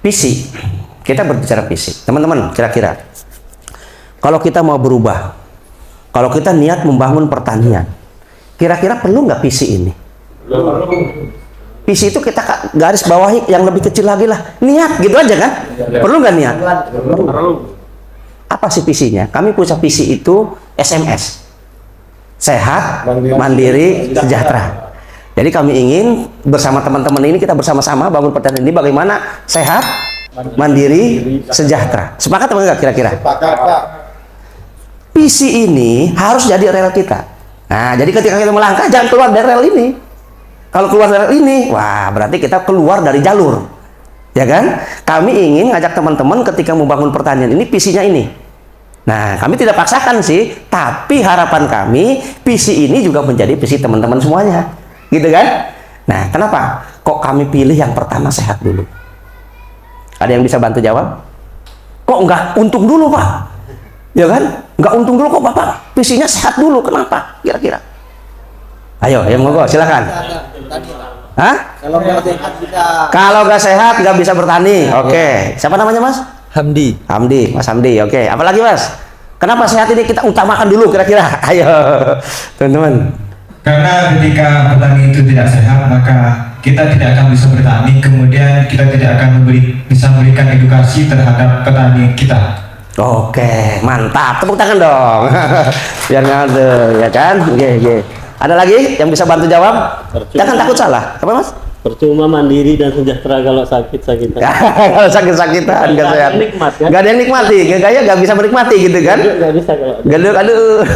visi. Kita berbicara visi. Teman-teman, kira-kira kalau kita mau berubah, kalau kita niat membangun pertanian, kira-kira perlu nggak visi ini? Visi itu kita garis bawahi yang lebih kecil lagi lah. Niat gitu aja kan? Perlu nggak niat? Perlu. Apa sih visinya? Kami punya visi itu SMS. Sehat, mandiri, sejahtera. Jadi kami ingin bersama teman-teman ini, kita bersama-sama bangun pertanian ini bagaimana sehat, mandiri, sejahtera. Sepakat apa enggak kira-kira? Sepakat, Pak. Visi ini harus jadi rel kita. Nah, jadi ketika kita melangkah jangan keluar dari rel ini. Kalau keluar dari rel ini, wah berarti kita keluar dari jalur. Ya kan? Kami ingin ngajak teman-teman ketika membangun pertanian ini visinya ini. Nah, kami tidak paksakan sih, tapi harapan kami visi ini juga menjadi visi teman-teman semuanya. Gitu kan? Nah, kenapa? Kok kami pilih yang pertama sehat dulu? Ada yang bisa bantu jawab? Kok enggak untung dulu, Pak? Ya kan? Enggak untung dulu kok, Bapak? Visinya sehat dulu, kenapa? Kira-kira? Ayo, yang monggo, silakan. Hah? Kalau nggak sehat nggak bisa bertani. Oke. Siapa namanya, Mas? Hamdi. Hamdi, Mas Hamdi. Oke. Apalagi, Mas? Kenapa sehat ini kita utamakan dulu kira-kira? Ayo, teman-teman. Karena ketika petani itu tidak sehat, maka kita tidak akan bisa bertani, kemudian kita tidak akan bisa memberikan edukasi terhadap petani kita. Oke, mantap. Tepuk tangan dong. Biar ngade, ya kan? Oke. Ada lagi yang bisa bantu jawab? Jangan takut salah. Apa, Mas? Percuma mandiri dan sejahtera kalau sakit-sakitan. Kalau sakit-sakitan nggak sehat. Nikmat, kan? Nggak ada yang nikmati, kayaknya nggak bisa menikmati gitu kan? Nggak bisa kalau. Geluk, aduh,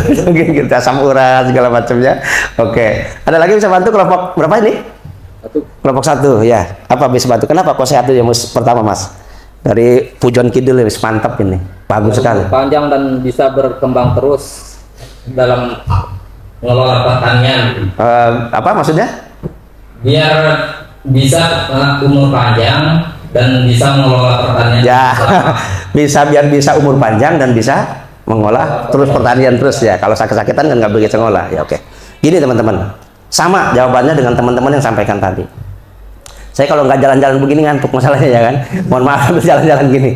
kita asam urat segala macamnya. Oke, ada lagi bisa bantu kelompok berapa ini? Kelompok 1 ya. Apa bisa bantu? Kenapa kok sehat itu yang pertama, Mas? Dari Pujon Kidul ini mantap ini, bagus sekali. Panjang dan bisa berkembang terus dalam mengelola pertanian. Apa maksudnya? Biar bisa umur panjang dan bisa mengelola pertanian. Ya, biar bisa umur panjang dan bisa mengolah terus pertanian terus ya. Kalau sakit-sakitan kan nggak begitu ngolah ya. Oke, gini teman-teman, sama jawabannya dengan teman-teman yang sampaikan tadi. Saya kalau nggak jalan-jalan begini ngantuk masalahnya ya kan. Mohon maaf jalan-jalan gini.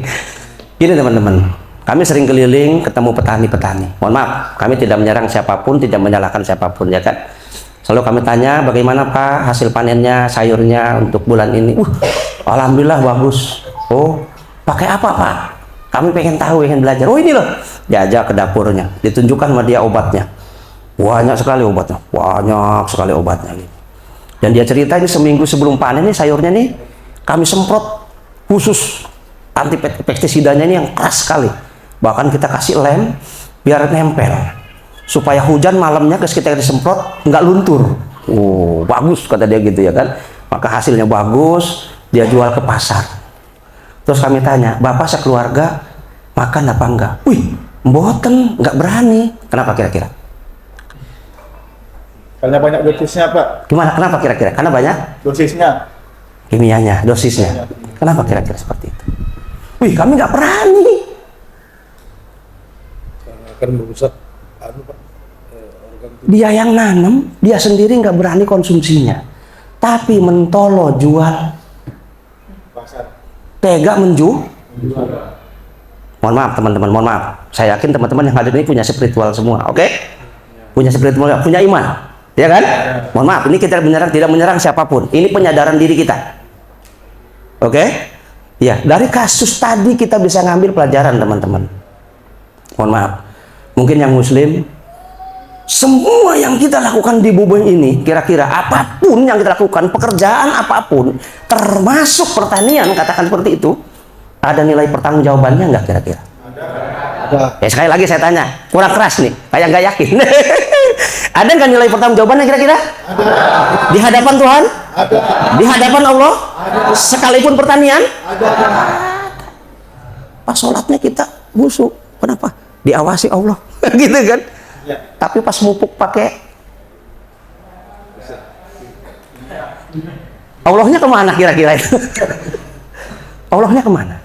Gini teman-teman, kami sering keliling ketemu petani-petani. Mohon maaf, kami tidak menyerang siapapun, tidak menyalahkan siapapun ya kan. Selalu kami tanya bagaimana Pak hasil panennya, sayurnya untuk bulan ini. Alhamdulillah bagus. Oh, pakai apa Pak? Kami pengen tahu, pengen belajar. Oh ini loh, diajak ke dapurnya, ditunjukkan sama dia obatnya. Banyak sekali obatnya, Dan dia cerita ini seminggu sebelum panen nih sayurnya nih kami semprot khusus anti pestisidanya ini yang keras sekali. Bahkan kita kasih lem biar nempel supaya hujan malamnya kita disemprot nggak luntur. Oh bagus kata dia gitu ya kan. Maka hasilnya bagus, dia jual ke pasar. Terus kami tanya, Bapak sekeluarga makan apa enggak? Wih, mboten, nggak berani. Kenapa kira-kira? Karena banyak dosisnya, Pak. Gimana? Kenapa kira-kira? Karena banyak Dosisnya. kimianya, dosisnya. Kenapa kira-kira seperti itu? Wih, kami nggak berani. Akan merusak Pak. Dia yang nanam, dia sendiri nggak berani konsumsinya. Tapi mentolo jual, Pasar. tega menjual. Mohon maaf teman-teman, mohon maaf. Saya yakin teman-teman yang hadir ini punya spiritual semua, oke? Punya spiritual, punya iman, ya kan? Mohon maaf, ini kita tidak menyerang siapapun. Ini penyadaran diri kita, oke? Ya, dari kasus tadi kita bisa ngambil pelajaran teman-teman. Mohon maaf, mungkin yang Muslim, semua yang kita lakukan di bumi ini, kira-kira apapun yang kita lakukan, pekerjaan apapun, termasuk pertanian, katakan seperti itu, ada nilai pertanggungjawabannya nggak kira-kira? Ada. Ya sekali lagi saya tanya, kurang keras nih, kayak nggak yakin. Ada nggak nilai pertanggungjawabannya kira-kira? Ada. Di hadapan Tuhan? Ada. Di hadapan Allah? Ada. Sekalipun pertanian? Ada. Pas sholatnya kita busuk, kenapa? Diawasi Allah, gitu kan? Ya. Tapi pas mupuk pakai Allahnya kemana kira-kira itu? Allahnya kemana?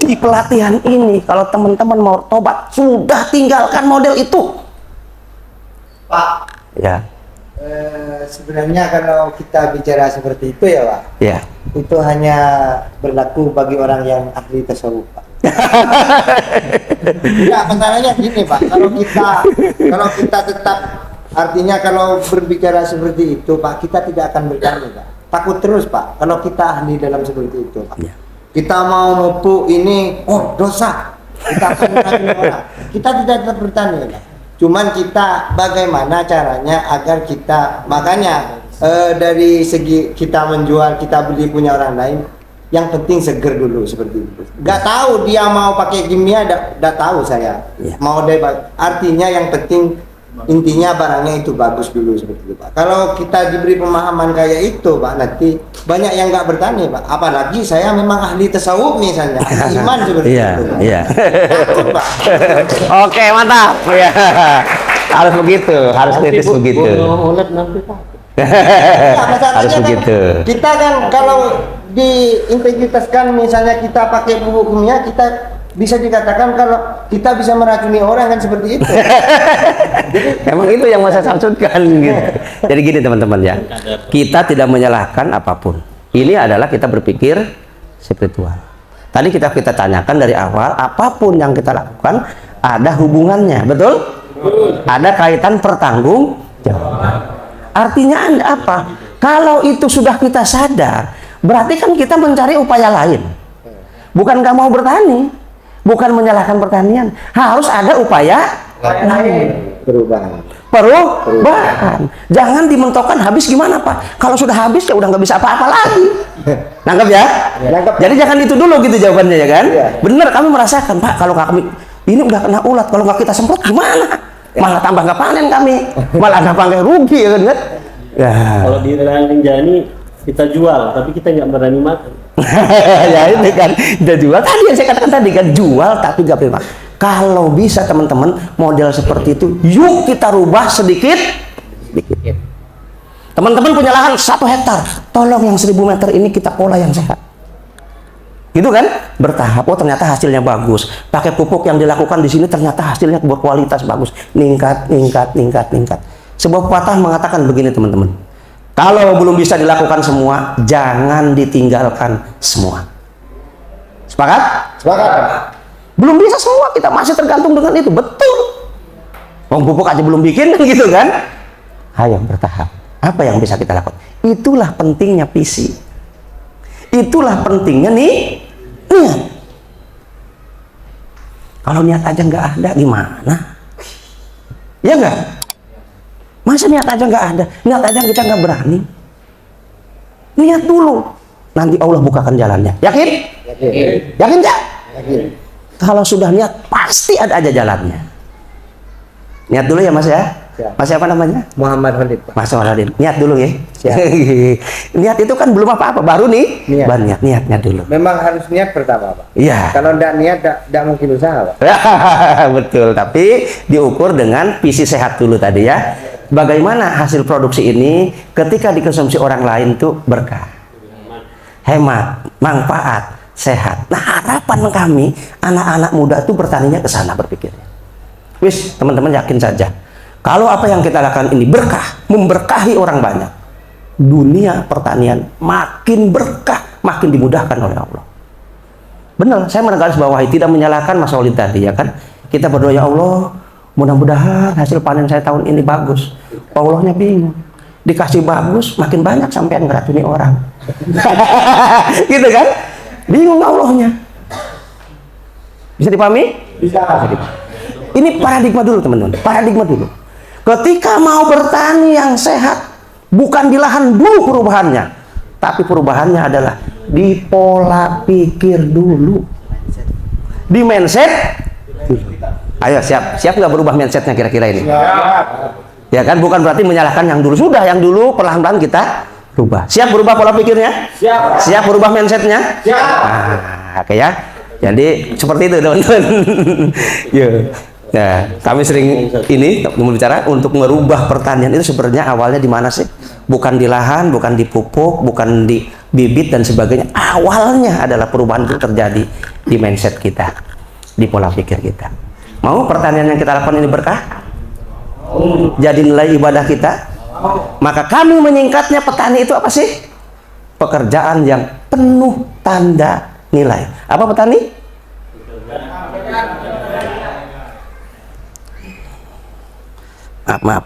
Di pelatihan ini kalau teman-teman mau tobat sudah tinggalkan model itu Pak ya. Sebenarnya kalau kita bicara seperti itu ya Pak, Ya. itu hanya berlaku bagi orang yang ahli tasawuf Pak. Enggak, masalahnya gini Pak, kalau kita tetap, artinya kalau berbicara seperti itu Pak, kita tidak akan bertani Pak. Takut terus Pak, kalau kita ahli dalam seperti itu Pak. Ya. Kita mau mupuk ini, oh dosa, kita akan meracuni orang. Kita tidak tetap bertani Pak. Cuman kita bagaimana caranya agar kita, makanya dari segi kita menjual, kita beli punya orang lain, yang penting seger dulu seperti itu. Gak tahu dia mau pakai kimia, gak tahu saya. Ya. Mau artinya yang penting intinya barangnya itu bagus dulu seperti itu Pak. Kalau kita diberi pemahaman kayak itu Pak, nanti banyak yang nggak bertani Pak. Apalagi saya memang ahli tasawuf misalnya, ahli iman seperti Iya, itu. Pak. iya. Takut Pak. Oke, mantap. Ya. Harus begitu, harus kritis begitu. Oled nanti Pak. Nah, masalahnya Harus kan begitu. Kita kan kalau diintegritaskan misalnya kita pakai pupuk kimia, kita bisa dikatakan kalau kita bisa meracuni orang kan seperti itu. Emang itu yang mau saya maksudkan gitu. Jadi gini teman-teman ya, kita tidak menyalahkan apapun. Ini adalah kita berpikir spiritual. Tadi kita tanyakan dari awal, apapun yang kita lakukan ada hubungannya, betul? Ada kaitan pertanggungjawaban. Artinya apa? Kalau itu sudah kita sadar, berarti kan kita mencari upaya lain. Bukan nggak mau bertani, bukan menyalahkan pertanian, harus ada upaya lain. Perubahan. Jangan dimentokkan habis gimana Pak? Kalau sudah habis ya udah nggak bisa apa-apa lagi. Nangkep ya? Jadi jangan itu dulu gitu jawabannya ya kan? Bener, kami merasakan Pak, kalau kami ini udah kena ulat, kalau nggak kita semprot gimana? Malah tambah nggak panen kami, malah nggak pakai rugi ya kan? Ya. Kalau di Ranjani kita jual, tapi kita nggak berani makan. Ya ini kan kita jual, tadi yang saya katakan tadi kan, jual tapi nggak berani makan. Kalau bisa teman-teman model seperti itu, yuk kita rubah sedikit. Teman-teman punya lahan 1 hektar, tolong yang 1000 meter ini kita pola yang sehat. Gitu kan? Bertahap. Oh ternyata hasilnya bagus. Pakai pupuk yang dilakukan di sini ternyata hasilnya berkualitas bagus. Ningkat. Sebuah pepatah mengatakan begini teman-teman. Kalau belum bisa dilakukan semua, jangan ditinggalkan semua. Sepakat? Sepakat. Belum bisa semua, kita masih tergantung dengan itu. Betul. Wong pupuk aja belum bikin kan gitu kan? Ayo bertahap. Apa yang bisa kita lakukan? Itulah pentingnya visi. Itulah pentingnya niat. Kalau niat aja nggak ada gimana? Ya nggak? Masa niat aja nggak ada? Niat aja kita nggak berani. Niat dulu, nanti Allah bukakan jalannya. Yakin? Yakin nggak? Yakin. Kalau sudah niat pasti ada aja jalannya. Niat dulu ya Mas ya. Siap. Mas siapa namanya? Muhammad Khalid Pak. Mas Waladin. Niat dulu ya. Siap. Niat itu kan belum apa-apa, baru nih. Niat. Niatnya dulu. Memang harus niat pertama Pak. Iya. Kalau tidak niat tidak mungkin usaha Pak. Betul, tapi diukur dengan visi sehat dulu tadi ya. Bagaimana hasil produksi ini ketika dikonsumsi orang lain tuh berkah, hemat, manfaat, sehat. Nah harapan kami anak-anak muda tuh bertaninya ke sana berpikirnya. Wis teman-teman yakin saja, kalau apa yang kita lakukan ini berkah, memberkahi orang banyak, dunia pertanian makin berkah, makin dimudahkan oleh Allah. Benar, saya menggarisbawahi, tidak menyalahkan Mas Walid tadi ya kan. Kita berdoa ya Allah, mudah-mudahan hasil panen saya tahun ini bagus. Allahnya bingung, dikasih bagus makin banyak sampai ngeracuni orang. Gitu kan? Bingung Allahnya. Bisa dipahami? Bisa. Ini paradigma dulu teman-teman, paradigma dulu. Ketika mau bertani yang sehat, bukan di lahan dulu perubahannya, tapi perubahannya adalah di pola pikir dulu, di mindset. Ayo siap nggak berubah mindsetnya kira-kira ini? Ya kan, bukan berarti menyalahkan yang dulu, sudah yang dulu perlahan-lahan kita rubah. Siap berubah pola pikirnya? Siap berubah mindsetnya? Nah, oke ya. Jadi seperti itu teman-teman. Ya, kami sering ini berbicara untuk merubah pertanian itu sebenarnya awalnya di mana sih? Bukan di lahan, bukan di pupuk, bukan di bibit dan sebagainya. Awalnya adalah perubahan itu terjadi di mindset kita, di pola pikir kita. Mau pertanian yang kita lakukan ini berkah? Jadi nilai ibadah kita? Maka kami menyingkatnya, petani itu apa sih? Pekerjaan yang penuh tanda nilai. Apa petani? Maaf.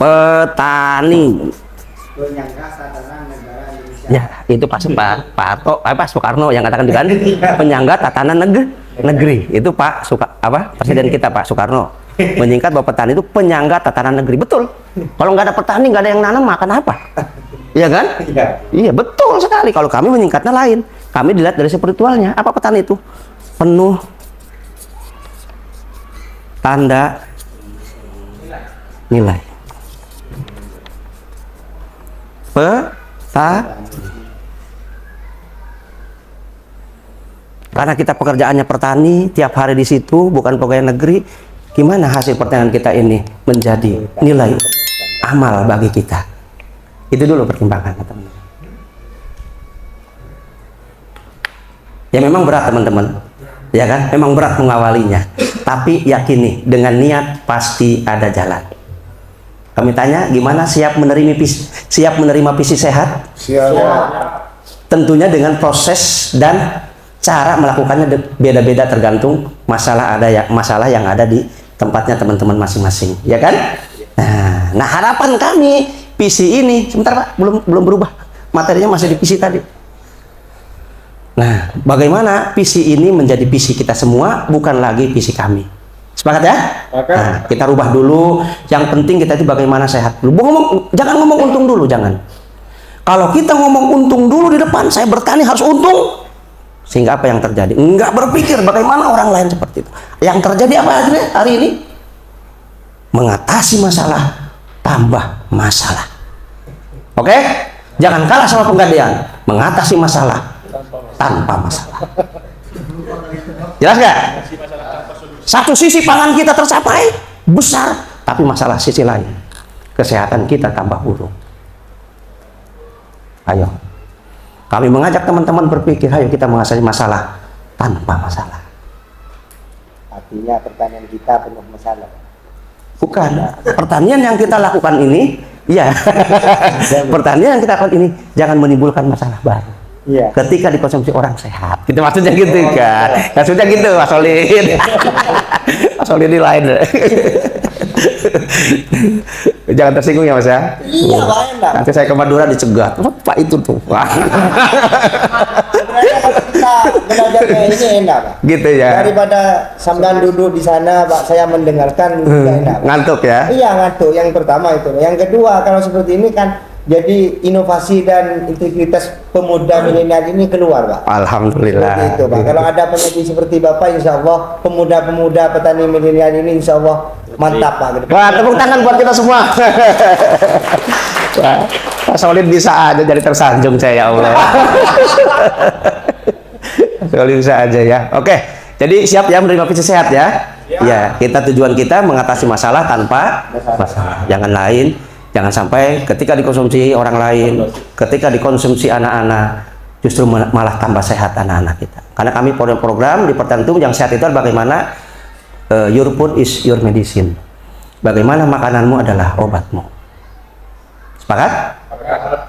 Petani. Ya, itu Pak Harto, Pak Soekarno yang katakan kan, penyangga tatanan negeri. Itu Pak Presiden kita Pak Soekarno menyingkat bahwa petani itu penyangga tatanan negeri. Betul. Kalau nggak ada petani, nggak ada yang nanam, makan apa? Iya kan? Iya, betul sekali. Kalau kami menyingkatnya lain. Kami dilihat dari spiritualnya. Apa petani itu? Penuh tanda nilai. Karena kita pekerjaannya petani, tiap hari di situ, bukan pegawai negeri, gimana hasil pertanian kita ini menjadi nilai amal bagi kita? Itu dulu pertimbangan, teman-teman. Ya memang berat, teman-teman. Ya kan? Memang berat mengawalinya. Tapi yakini, dengan niat pasti ada jalan. Kami tanya, gimana siap menerima visi sehat? Siap. Tentunya dengan proses dan cara melakukannya beda-beda tergantung masalah yang ada di tempatnya teman-teman masing-masing, ya kan? Nah, harapan kami visi ini, sebentar Pak, belum berubah, materinya masih di visi tadi. Nah, bagaimana visi ini menjadi visi kita semua, bukan lagi visi kami. Sepakat ya? Nah, kita rubah dulu. Yang penting kita itu bagaimana sehat dulu. Jangan ngomong untung dulu, jangan. Kalau kita ngomong untung dulu di depan, saya bertani harus untung. Sehingga apa yang terjadi? Enggak berpikir bagaimana orang lain seperti itu. Yang terjadi apa hari ini? Mengatasi masalah, tambah masalah. Oke? Jangan kalah sama penggadean. Mengatasi masalah tanpa masalah. Jelas nggak? Satu sisi pangan kita tercapai besar, tapi masalah sisi lain, kesehatan kita tambah buruk. Ayo, kami mengajak teman-teman berpikir, ayo kita mengatasi masalah tanpa masalah. Artinya pertanian kita penuh masalah. Bukan, pertanian yang kita lakukan ini, ya, pertanian yang kita lakukan ini jangan menimbulkan masalah baru. Iya. Ketika dikonsumsi orang sehat, gitu maksudnya gitu kan? Maksudnya gitu, Mas Solid. Mas Solid ini lain. Jangan tersinggung ya Mas ya. Iya, Pak, enak. Nanti saya ke Madura dicegat. Apa itu tuh? Sebenarnya kalau kita belajarnya ini enak, Pak. Gitu ya. Daripada sambil duduk di sana, Pak, saya mendengarkan enak. Ngantuk ya? Iya, ngantuk. Yang pertama itu. Yang kedua, kalau seperti ini kan jadi inovasi dan integritas pemuda milenial ini keluar, Pak. Alhamdulillah. Seperti itu, Pak. Kalau ada penyaji seperti Bapak, insya Allah pemuda-pemuda petani milenial ini insya Allah mantap, Pak. Wah, tepuk tangan buat kita semua. Wah, Pak Solid bisa aja jadi tersanjung saya, ya Allah. Solid bisa aja ya. Oke, jadi siap ya menerima visi sehat ya? Ya, tujuan kita mengatasi masalah tanpa masalah. Jangan sampai ketika dikonsumsi orang lain, ketika dikonsumsi anak-anak, justru malah tambah sehat anak-anak kita. Karena kami program di Pertanian yang sehat itu bagaimana your food is your medicine. Bagaimana makananmu adalah obatmu. Sepakat?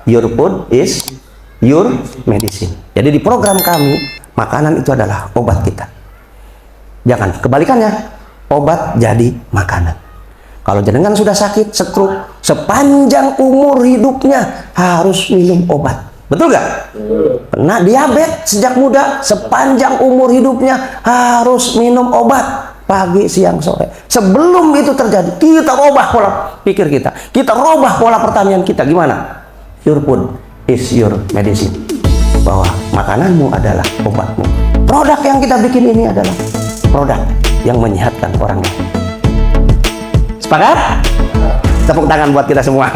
Your food is your medicine. Jadi di program kami, makanan itu adalah obat kita. Jangan kebalikannya, obat jadi makanan. Kalau jenengan sudah sakit, stroke, sepanjang umur hidupnya harus minum obat. Betul nggak? Kena diabetes sejak muda, sepanjang umur hidupnya harus minum obat. Pagi, siang, sore. Sebelum itu terjadi, kita rubah pola pikir kita. Kita rubah pola pertanian kita. Gimana? Your food is your medicine. Bahwa makananmu adalah obatmu. Produk yang kita bikin ini adalah produk yang menyehatkan orang lain. Sepakat? Tepuk tangan buat kita semua.